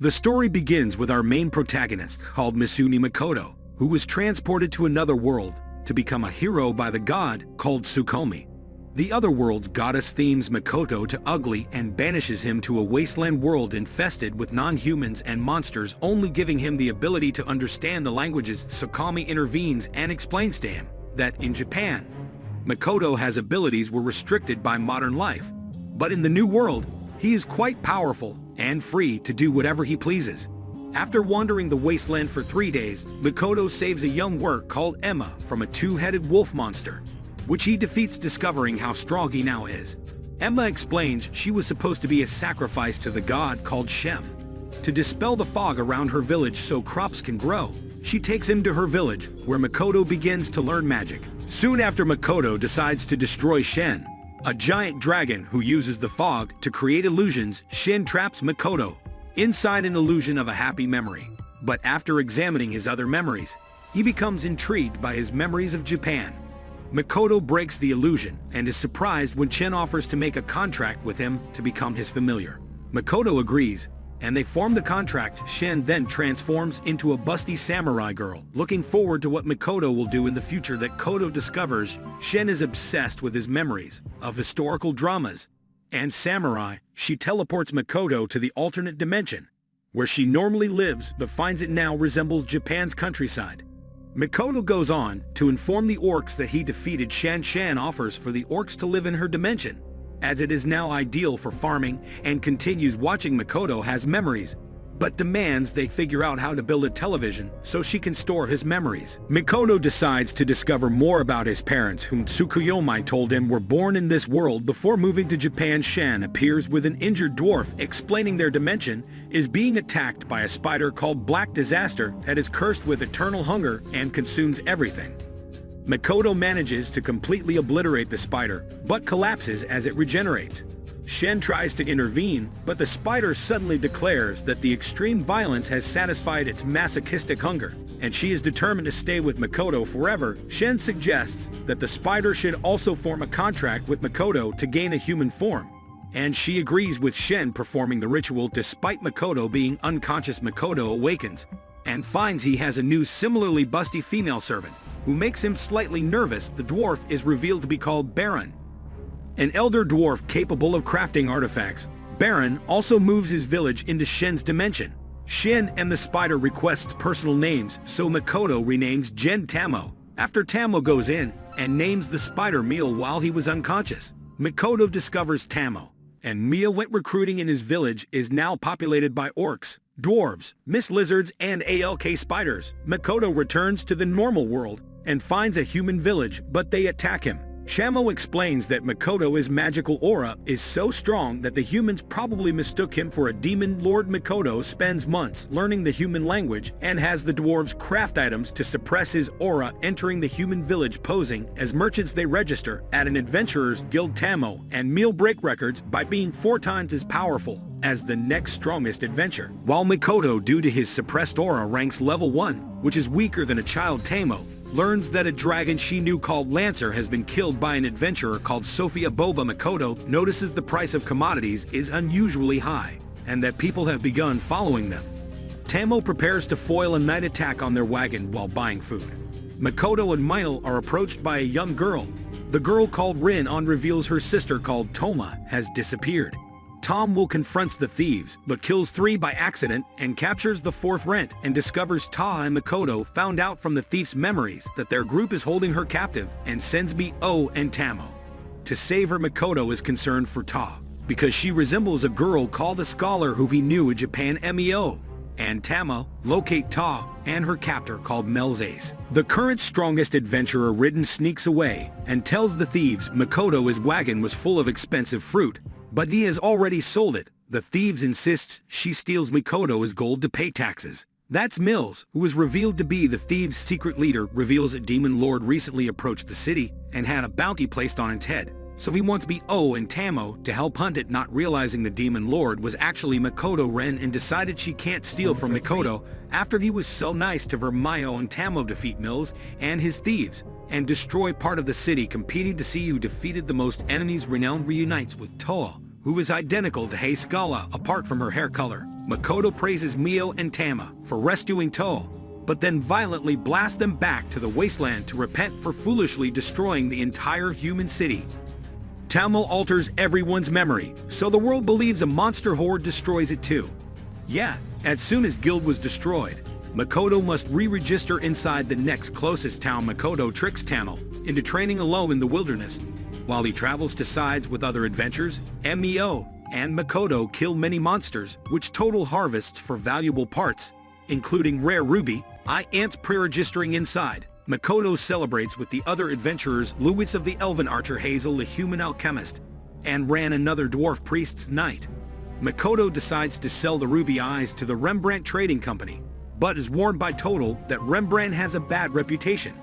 The story begins with our main protagonist, called Misumi Makoto, who was transported to another world to become a hero by the god called Tsukimichi. The other world's goddess themes Makoto to ugly and banishes him to a wasteland world infested with non-humans and monsters, only giving him the ability to understand the languages. Tsukimichi intervenes and explains to him that in Japan, Makoto has abilities were restricted by modern life, but in the new world, he is quite powerful and free to do whatever he pleases. After wandering the wasteland for 3 days, Makoto saves a young orc called Emma from a two-headed wolf monster, which he defeats, discovering how strong he now is. Emma explains she was supposed to be a sacrifice to the god called Shem, to dispel the fog around her village so crops can grow. She takes him to her village, where Makoto begins to learn magic. Soon after, Makoto decides to destroy Shen, a giant dragon who uses the fog to create illusions. Shen traps Makoto inside an illusion of a happy memory. But after examining his other memories, he becomes intrigued by his memories of Japan. Makoto breaks the illusion and is surprised when Shen offers to make a contract with him to become his familiar. Makoto agrees, and they form the contract. Shen then transforms into a busty samurai girl. Looking forward to what Makoto will do in the future, that Koto discovers Shen is obsessed with his memories of historical dramas and samurai. She teleports Makoto to the alternate dimension, where she normally lives but finds it now resembles Japan's countryside. Makoto goes on to inform the orcs that he defeated Shen. Shen offers for the orcs to live in her dimension, as it is now ideal for farming, and continues watching. Makoto has memories, but demands they figure out how to build a television so she can store his memories. Makoto decides to discover more about his parents, whom Tsukimichi told him were born in this world before moving to Japan. Shen appears with an injured dwarf, explaining their dimension is being attacked by a spider called Black Disaster that is cursed with eternal hunger and consumes everything. Makoto manages to completely obliterate the spider, but collapses as it regenerates. Shen tries to intervene, but the spider suddenly declares that the extreme violence has satisfied its masochistic hunger, and she is determined to stay with Makoto forever. Shen suggests that the spider should also form a contract with Makoto to gain a human form, and she agrees with Shen performing the ritual. Despite Makoto being unconscious, Makoto awakens and finds he has a new similarly busty female servant, who makes him slightly nervous. The dwarf is revealed to be called Baron, an elder dwarf capable of crafting artifacts. Baron also moves his village into Shen's dimension. Shen and the spider request personal names, so Makoto renames Jen Tamo, after Tamo goes in and names the spider Meal while he was unconscious. Makoto discovers Tamo and Meal went recruiting in his village is now populated by orcs, dwarves, mist lizards, and ALK spiders. Makoto returns to the normal world and finds a human village, but they attack him. Shamo explains that Makoto's magical aura is so strong that the humans probably mistook him for a demon lord. Makoto spends months learning the human language and has the dwarves craft items to suppress his aura. Entering the human village posing as merchants, they register at an adventurer's guild. Tamo and Meal break records by being 4 times as powerful as the next strongest adventurer, while Makoto, due to his suppressed aura, ranks level 1, which is weaker than a child. Tamo learns that a dragon she knew called Lancer has been killed by an adventurer called Sophia Boba. Makoto notices the price of commodities is unusually high, and that people have begun following them. Tamo prepares to foil a night attack on their wagon while buying food. Makoto and Mile are approached by a young girl. The girl called Rin on reveals her sister called Toma has disappeared. Tom will confronts the thieves, but kills 3 by accident and captures the 4th rent, and discovers Ta and Makoto found out from the thief's memories that their group is holding her captive, and sends Bo and Tamo to save her. Makoto is concerned for Ta because she resembles a girl called a scholar who he knew in Japan. Meo and Tamo locate Ta and her captor called Melzace. The current strongest adventurer Ridden sneaks away and tells the thieves Makoto's wagon was full of expensive fruit, but he has already sold it. The thieves insist she steals Makoto's gold to pay taxes. That's Mills, who is revealed to be the thieves' secret leader. Reveals a demon lord recently approached the city and had a bounty placed on its head, so he wants Bo and Tamo to help hunt it, not realizing the demon lord was actually Makoto Ren, and decided she can't steal from Makoto after he was so nice to her. Mio and Tamo defeat Mills and his thieves and destroy part of the city, competing to see who defeated the most enemies. Renown reunites with Toa, who is identical to Hey Scala apart from her hair color. Makoto praises Mio and Tama for rescuing Toho, but then violently blasts them back to the wasteland to repent for foolishly destroying the entire human city. Tama alters everyone's memory, so the world believes a monster horde destroys it too. Yeah, as soon as Guild was destroyed, Makoto must re-register inside the next closest town. Makoto tricks Tama into training alone in the wilderness. While he travels to sides with other adventurers, Mio and Makoto kill many monsters, which total harvests for valuable parts, including rare ruby, ants. Pre-registering inside, Makoto celebrates with the other adventurers, Louis of the Elven Archer, Hazel the human alchemist, and Ran another dwarf priest's knight. Makoto decides to sell the ruby eyes to the Rembrandt Trading Company, but is warned by Total that Rembrandt has a bad reputation.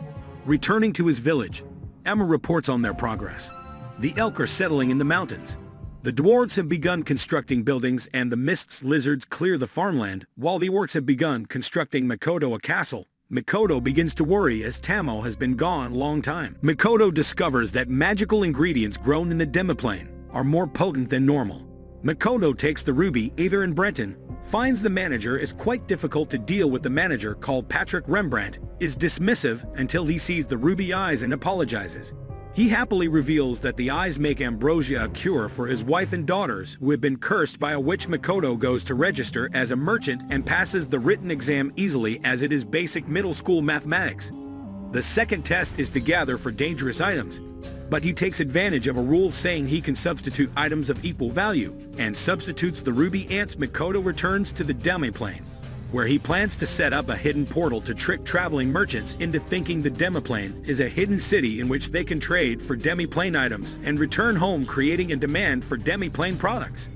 Returning to his village, Emma reports on their progress. The elk are settling in the mountains. The dwarves have begun constructing buildings and the mist's lizards clear the farmland, while the orcs have begun constructing Makoto a castle. Makoto begins to worry as Tamo has been gone a long time. Makoto discovers that magical ingredients grown in the demiplane are more potent than normal. Makoto takes the ruby either in Brenton, finds the manager is quite difficult to deal with. The manager, called Patrick Rembrandt, is dismissive until he sees the ruby eyes and apologizes. He happily reveals that the eyes make ambrosia a cure for his wife and daughters who have been cursed by a witch. Makoto goes to register as a merchant and passes the written exam easily as it is basic middle school mathematics. The second test is to gather for dangerous items, but he takes advantage of a rule saying he can substitute items of equal value and substitutes the ruby ants. Makoto returns to the demiplane, where he plans to set up a hidden portal to trick traveling merchants into thinking the demiplane is a hidden city in which they can trade for demiplane items and return home, creating a demand for demiplane products.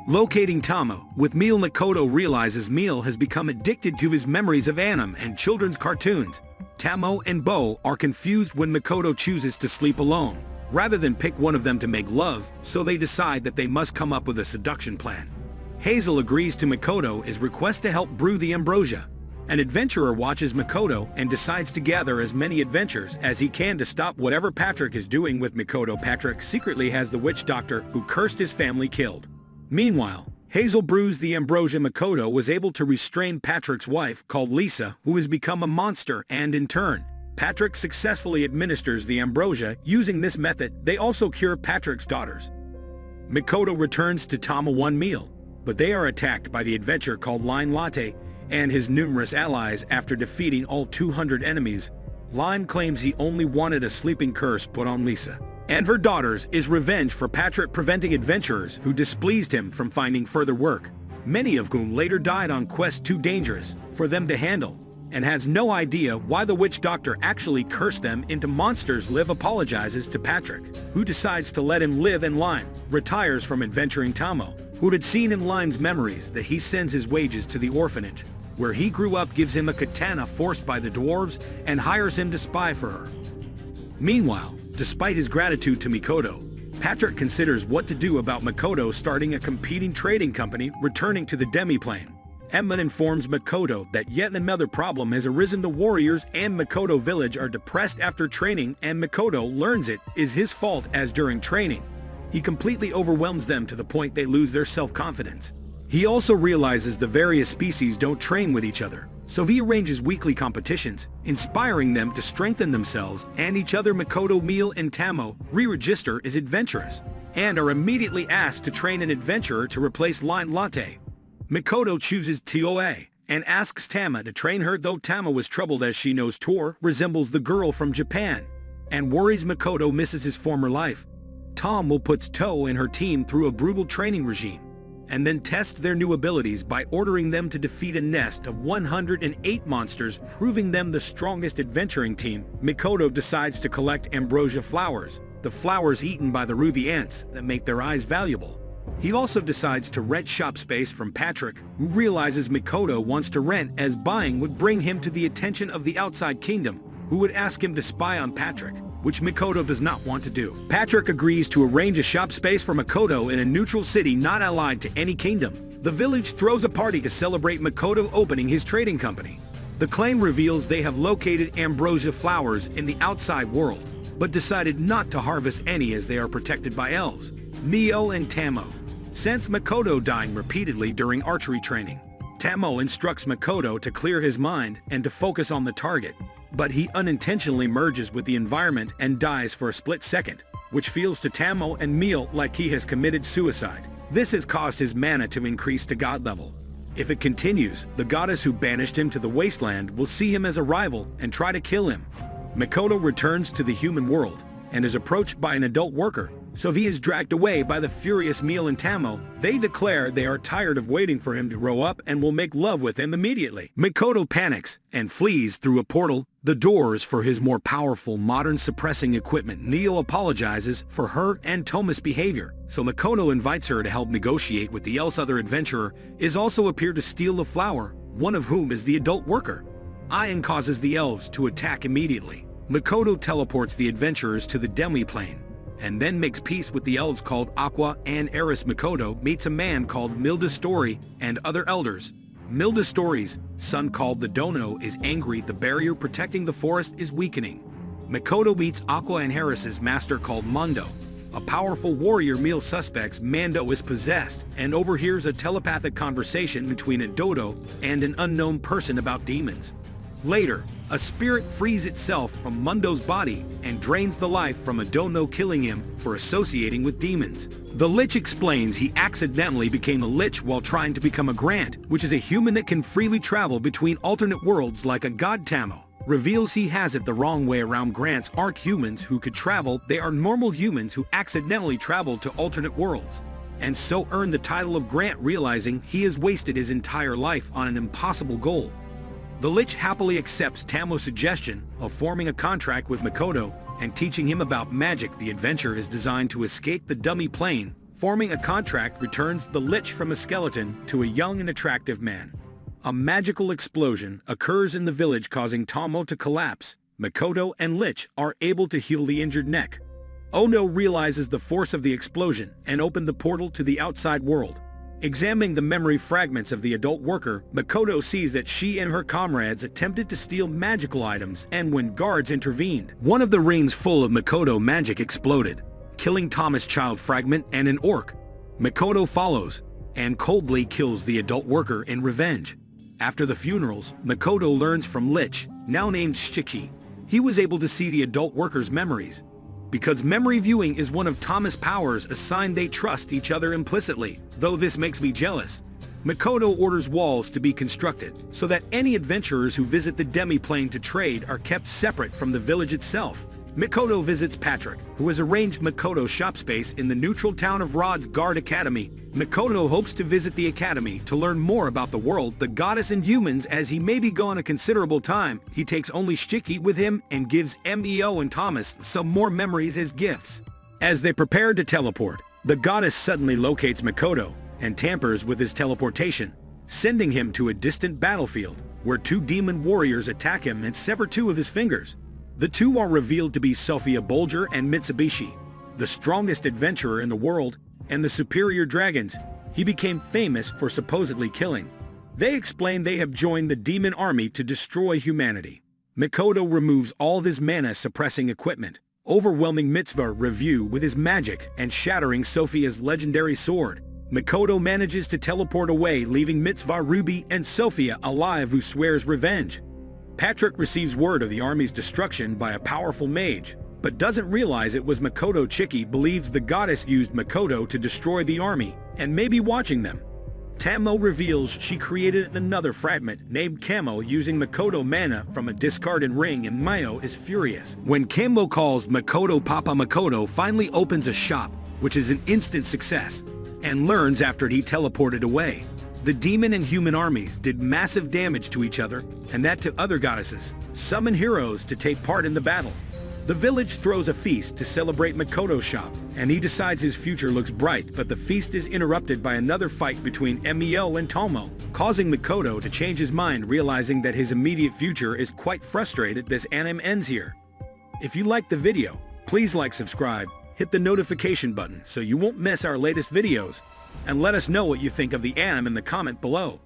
Locating Tamo with Meal, Makoto realizes Meal has become addicted to his memories of anime and children's cartoons. Tamo and Bo are confused when Makoto chooses to sleep alone, rather than pick one of them to make love, so they decide that they must come up with a seduction plan. Hazel agrees to Makoto's request to help brew the ambrosia. An adventurer watches Makoto and decides to gather as many adventures as he can to stop whatever Patrick is doing with Makoto. Patrick secretly has the witch doctor who cursed his family killed. Meanwhile, Hazel brews the ambrosia. Makoto was able to restrain Patrick's wife, called Lisa, who has become a monster, and in turn, Patrick successfully administers the ambrosia. Using this method, they also cure Patrick's daughters. Makoto returns to Tama one meal, but they are attacked by the adventurer called Lime Latte and his numerous allies. After defeating all 200 enemies, Lime claims he only wanted a sleeping curse put on Lisa and her daughters is revenge for Patrick preventing adventurers who displeased him from finding further work, many of whom later died on quests too dangerous for them to handle, and has no idea why the witch doctor actually cursed them into monsters. Liv apologizes to Patrick, who decides to let him live, and Lime retires from adventuring Tamo, who had seen in Lime's memories that he sends his wages to the orphanage, where he grew up, gives him a katana forced by the dwarves, and hires him to spy for her. Meanwhile, despite his gratitude to Makoto, Patrick considers what to do about Makoto starting a competing trading company. Returning to the demiplane, Emma informs Makoto that yet another problem has arisen. The warriors and Makoto village are depressed after training, and Makoto learns it is his fault as during training, he completely overwhelms them to the point they lose their self-confidence. He also realizes the various species don't train with each other, so he arranges weekly competitions, inspiring them to strengthen themselves and each other. Makoto, Meal, and Tamo re-register as adventurers and are immediately asked to train an adventurer to replace Lime Latte. Makoto chooses Toa and asks Tama to train her, though Tama was troubled as she knows Tor resembles the girl from Japan and worries Makoto misses his former life. Tom will put Toe and her team through a brutal training regime and then test their new abilities by ordering them to defeat a nest of 108 monsters, proving them the strongest adventuring team. Makoto decides to collect ambrosia flowers, the flowers eaten by the ruby ants that make their eyes valuable. He also decides to rent shop space from Patrick, who realizes Makoto wants to rent as buying would bring him to the attention of the outside kingdom, who would ask him to spy on Patrick, which Makoto does not want to do. Patrick agrees to arrange a shop space for Makoto in a neutral city not allied to any kingdom. The village throws a party to celebrate Makoto opening his trading company. The claim reveals they have located ambrosia flowers in the outside world, but decided not to harvest any as they are protected by elves. Mio and Tamo since Makoto dying repeatedly during archery training. Tamo instructs Makoto to clear his mind and to focus on the target, but he unintentionally merges with the environment and dies for a split second, which feels to Tamo and Meal like he has committed suicide. This has caused his mana to increase to god level. If it continues, the goddess who banished him to the wasteland will see him as a rival and try to kill him. Makoto returns to the human world and is approached by an adult worker, so he is dragged away by the furious Meal and Tamo. They declare they are tired of waiting for him to grow up and will make love with him immediately. Makoto panics and flees through a portal, the doors for his more powerful modern suppressing equipment. Neo apologizes for her and Toma's behavior, so Makoto invites her to help negotiate with the else other adventurer is also appear to steal the flower, one of whom is the adult worker. Ian causes the elves to attack immediately. Makoto teleports the adventurers to the demi-plane, and then makes peace with the elves called Aqua and Eris. Makoto meets a man called Milda Story and other elders. Milda Story's son called the Dono is angry the barrier protecting the forest is weakening. Makoto meets Aqua and Eris's master called Mondo, a powerful warrior. Meal suspects Mando is possessed and overhears a telepathic conversation between a dodo and an unknown person about demons. Later, a spirit frees itself from Mundo's body and drains the life from a dono, killing him for associating with demons. The Lich explains he accidentally became a Lich while trying to become a Grant, which is a human that can freely travel between alternate worlds like a god. Tamo reveals he has it the wrong way around. Grants aren't humans who could travel, they are normal humans who accidentally traveled to alternate worlds, and so earn the title of Grant, realizing he has wasted his entire life on an impossible goal. The Lich happily accepts Tamo's suggestion of forming a contract with Makoto and teaching him about magic. The adventure is designed to escape the dummy plane. Forming a contract returns the Lich from a skeleton to a young and attractive man. A magical explosion occurs in the village, causing Tamo to collapse. Makoto and Lich are able to heal the injured neck. Ono realizes the force of the explosion and opened the portal to the outside world. Examining the memory fragments of the adult worker, Makoto sees that she and her comrades attempted to steal magical items, and when guards intervened, one of the rings full of Makoto magic exploded, killing Thomas' child fragment and an orc. Makoto follows and coldly kills the adult worker in revenge. After the funerals, Makoto learns from Lich, now named Shiki, he was able to see the adult worker's memories. Because memory viewing is one of Thomas' powers assigned, they trust each other implicitly, though this makes me jealous. Makoto orders walls to be constructed so that any adventurers who visit the demi-plane to trade are kept separate from the village itself. Makoto visits Patrick, who has arranged Makoto's shop space in the neutral town of Rod's Guard Academy. Makoto hopes to visit the academy to learn more about the world, the goddess, and humans. As he may be gone a considerable time, he takes only Shiki with him and gives Meo and Thomas some more memories as gifts. As they prepare to teleport, the goddess suddenly locates Makoto and tampers with his teleportation, sending him to a distant battlefield where two demon warriors attack him and sever two of his fingers. The two are revealed to be Sophia Bolger and Mitsubishi, the strongest adventurer in the world, and the superior dragons he became famous for supposedly killing. They explain they have joined the demon army to destroy humanity. Makoto removes all his mana-suppressing equipment, overwhelming Mitzvah Review with his magic and shattering Sophia's legendary sword. Makoto manages to teleport away, leaving Mitzvah Ruby and Sophia alive, who swears revenge. Patrick receives word of the army's destruction by a powerful mage, but doesn't realize it was Makoto. Chiki believes the goddess used Makoto to destroy the army and may be watching them. Tamo reveals she created another fragment named Camo using Makoto mana from a discarded ring, and Mayo is furious. When Camo calls Makoto Papa, Makoto finally opens a shop, which is an instant success, and learns after he teleported away. The demon and human armies did massive damage to each other, and that to other goddesses summon heroes to take part in the battle. The village throws a feast to celebrate Makoto's shop, and he decides his future looks bright, but the feast is interrupted by another fight between Meo and Tomo, causing Makoto to change his mind, realizing that his immediate future is quite frustrated. This anime ends here. If you liked the video, please like, subscribe, hit the notification button so you won't miss our latest videos, and let us know what you think of the anime in the comment below.